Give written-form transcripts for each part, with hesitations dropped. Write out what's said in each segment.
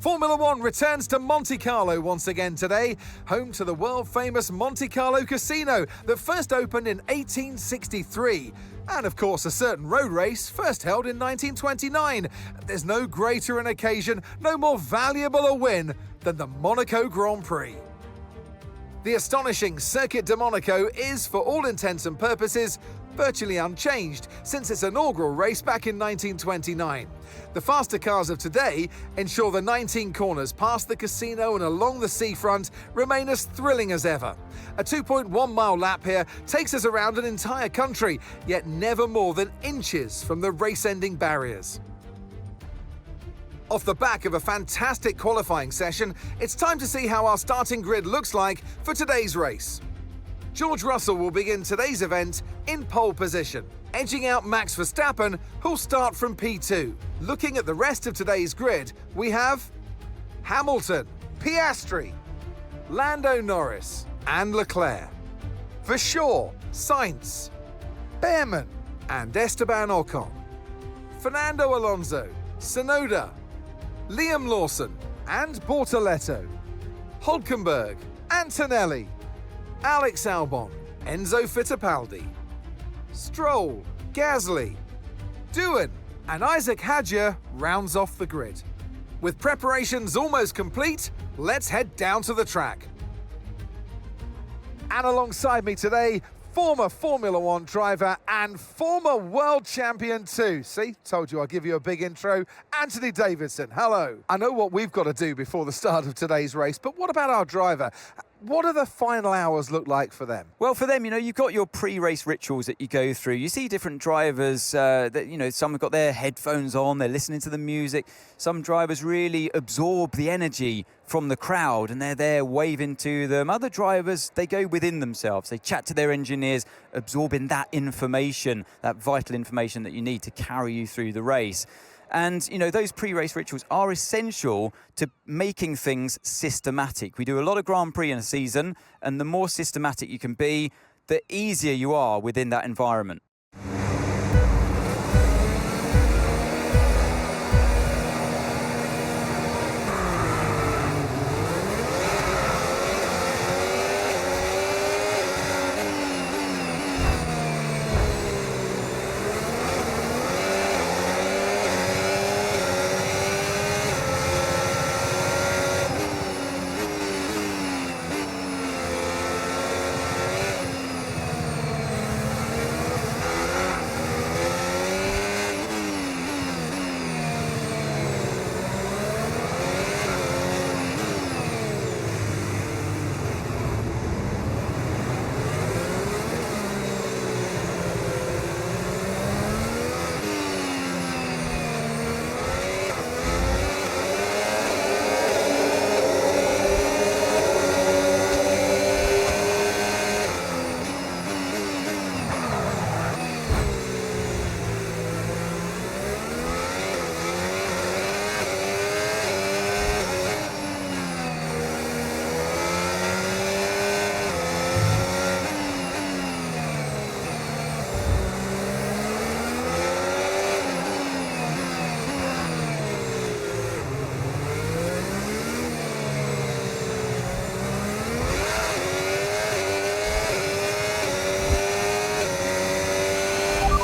Formula One returns to Monte Carlo once again today, home to the world-famous Monte Carlo casino that first opened in 1863. And of course, a certain road race first held in 1929. There's no greater an occasion, no more valuable a win than the Monaco Grand Prix. The astonishing Circuit de Monaco is, for all intents and purposes, virtually unchanged since its inaugural race back in 1929. The faster cars of today ensure the 19 corners past the casino and along the seafront remain as thrilling as ever. A 2.1-mile lap here takes us around an entire country, yet never more than inches from the race-ending barriers. Off the back of a fantastic qualifying session, it's time to see how our starting grid looks like for today's race. George Russell will begin today's event in pole position, edging out Max Verstappen, who'll start from P2. Looking at the rest of today's grid, we have Hamilton, Piastri, Lando Norris and Leclerc, Verschoor, Sainz, Behrman and Esteban Ocon, Fernando Alonso, Tsunoda, Liam Lawson and Bortoletto, Hülkenberg, Antonelli, Alex Albon, Enzo Fittipaldi, Stroll, Gasly, Doohan and Isaac Hadjar rounds off the grid. With preparations almost complete, let's head down to the track. And alongside me today, former Formula One driver and former world champion too. See, told you I'd give you a big intro. Anthony Davidson, hello. I know what we've got to do before the start of today's race, but what about our driver? What do the final hours look like for them? Well, for them, you've got your pre-race rituals that you go through. You see different drivers that, some have got their headphones on, they're listening to the music. Some drivers really absorb the energy from the crowd and they're there waving to them. Other drivers, they go within themselves. They chat to their engineers, absorbing that information, that vital information that you need to carry you through the race. And, those pre-race rituals are essential to making things systematic. We do a lot of Grand Prix in a season, and the more systematic you can be, the easier you are within that environment.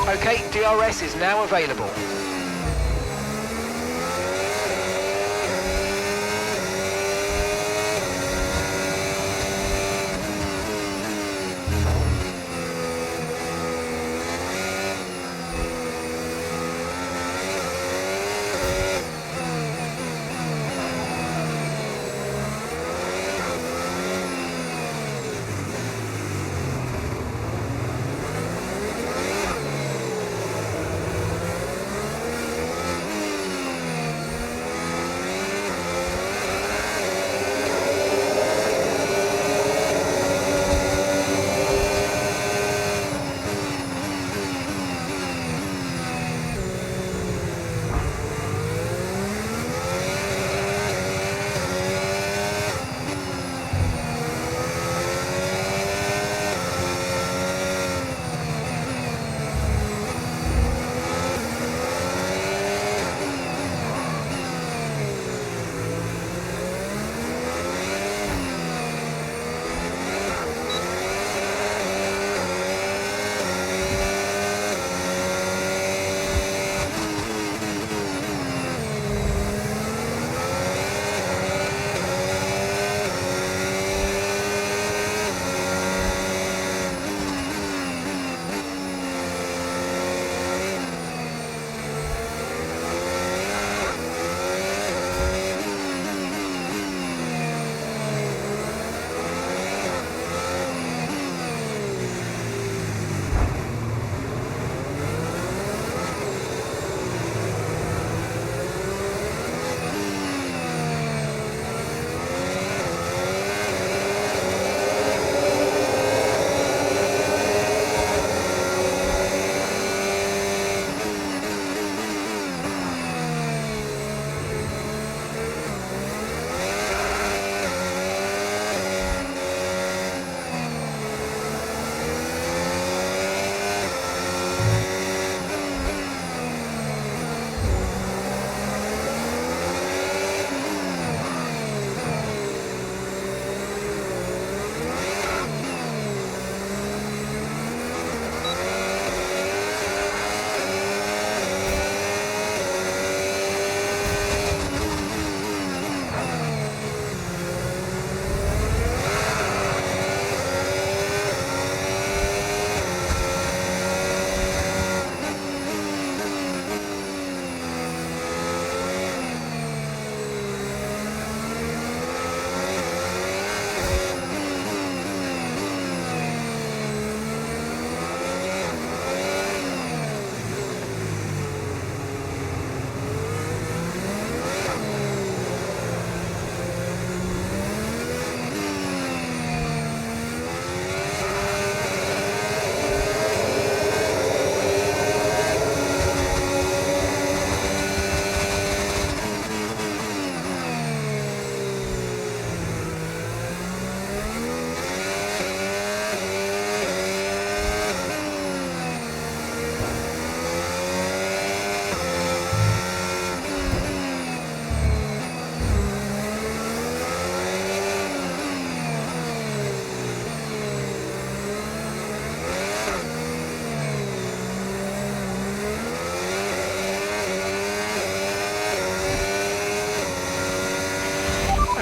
OK, DRS is now available.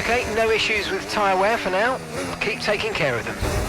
Okay, no issues with tyre wear for now. Keep taking care of them.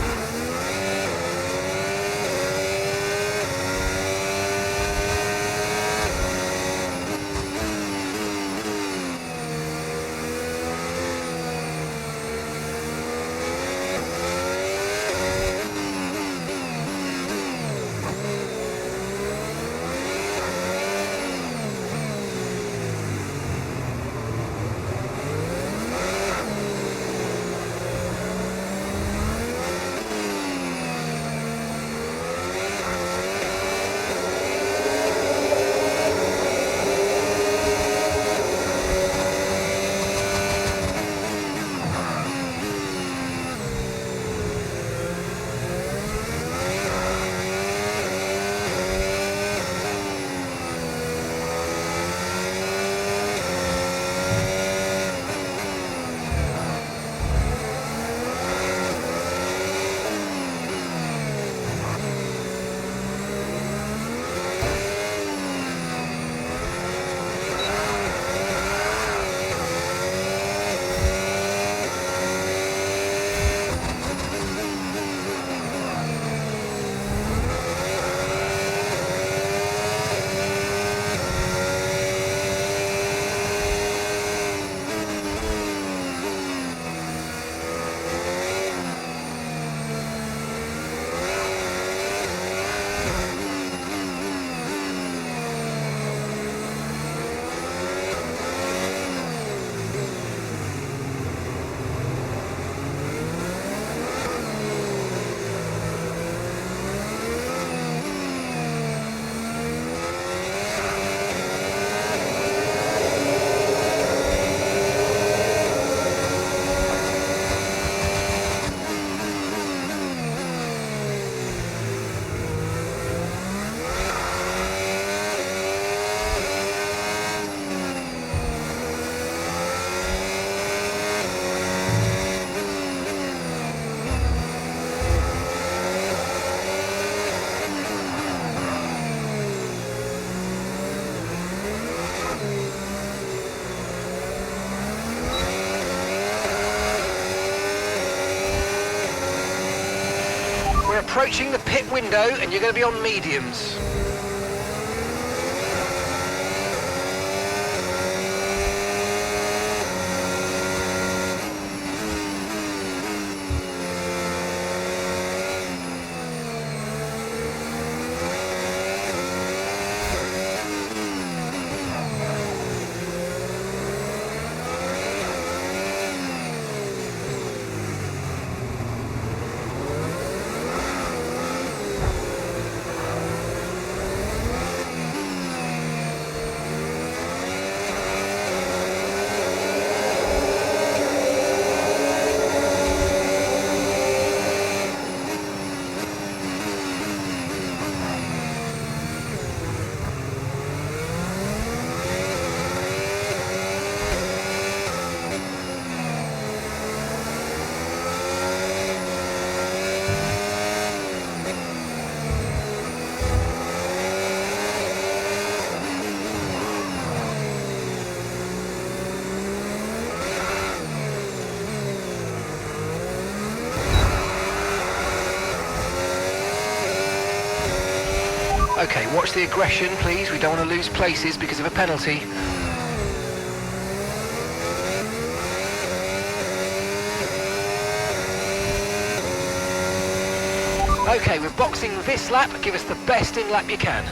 We're approaching the pit window and you're going to be on mediums. Okay, watch the aggression, please. We don't want to lose places because of a penalty. Okay, we're boxing this lap. Give us the best in lap you can.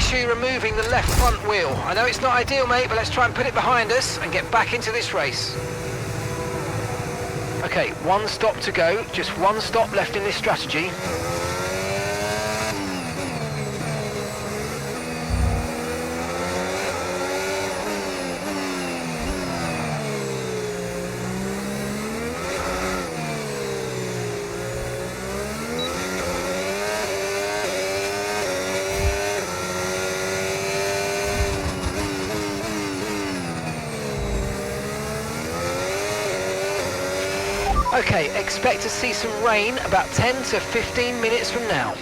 issue removing the left front wheel. I know it's not ideal, mate, but let's try and put it behind us and get back into this race. Okay, one stop to go, just one stop left in this strategy. Okay, expect to see some rain about 10 to 15 minutes from now.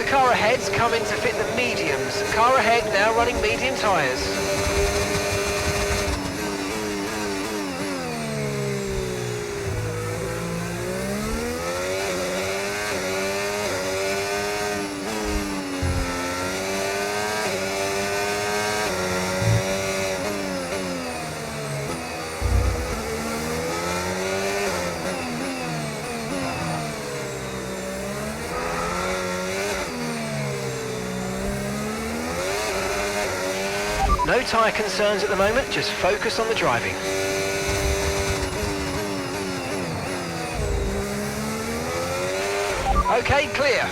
Car ahead's coming to fit the mediums. Car ahead now running medium tyres. No tyre concerns at the moment, just focus on the driving. Okay, clear.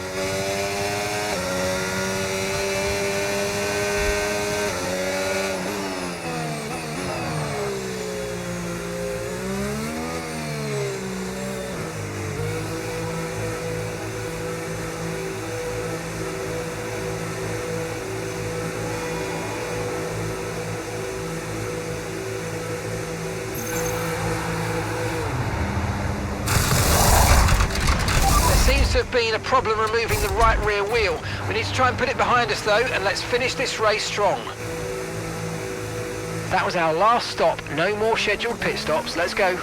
To have been a problem removing the right rear wheel. We need to try and put it behind us though, and let's finish this race strong. That was our last stop. No more scheduled pit stops. Let's go.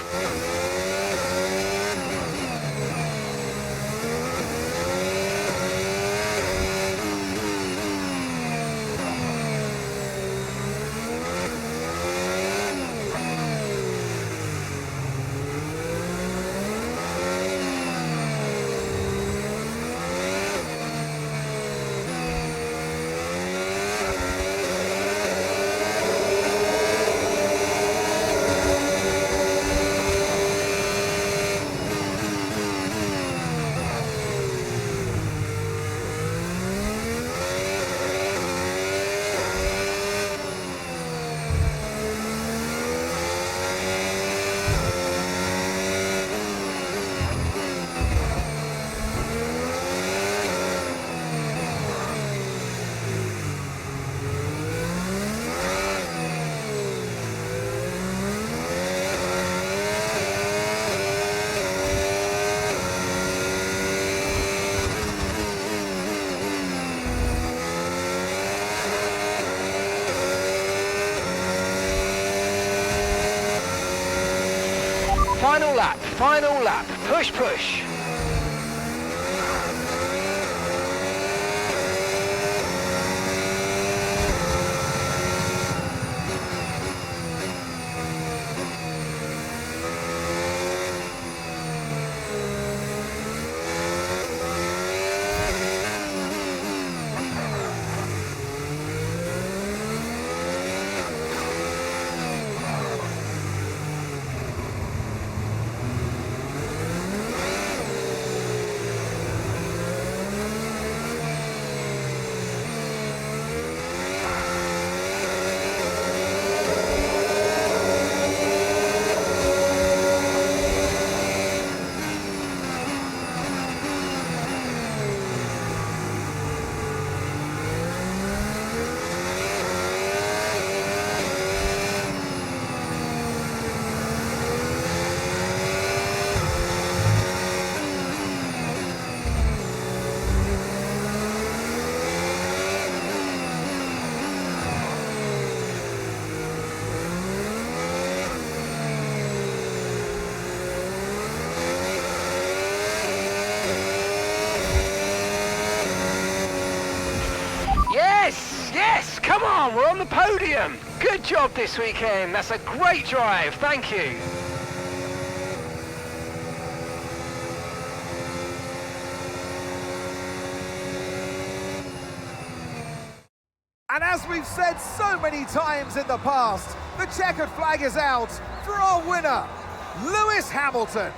Final lap, push, push. Yes, yes, come on, we're on the podium. Good job this weekend. That's a great drive. Thank you. And as we've said so many times in the past, the checkered flag is out for our winner, Lewis Hamilton.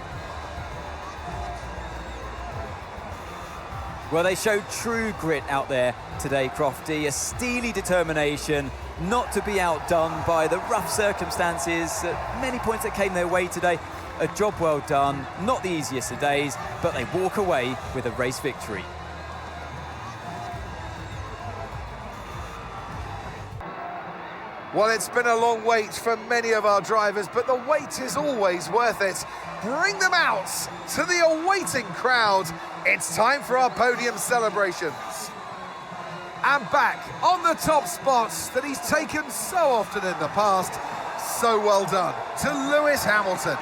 Well, they showed true grit out there today, Crofty, a steely determination not to be outdone by the rough circumstances, many points that came their way today. A job well done, not the easiest of days, but they walk away with a race victory. Well, it's been a long wait for many of our drivers, but the wait is always worth it. Bring them out to the awaiting crowd. It's time for our podium celebrations. And back on the top spots that he's taken so often in the past. So well done to Lewis Hamilton.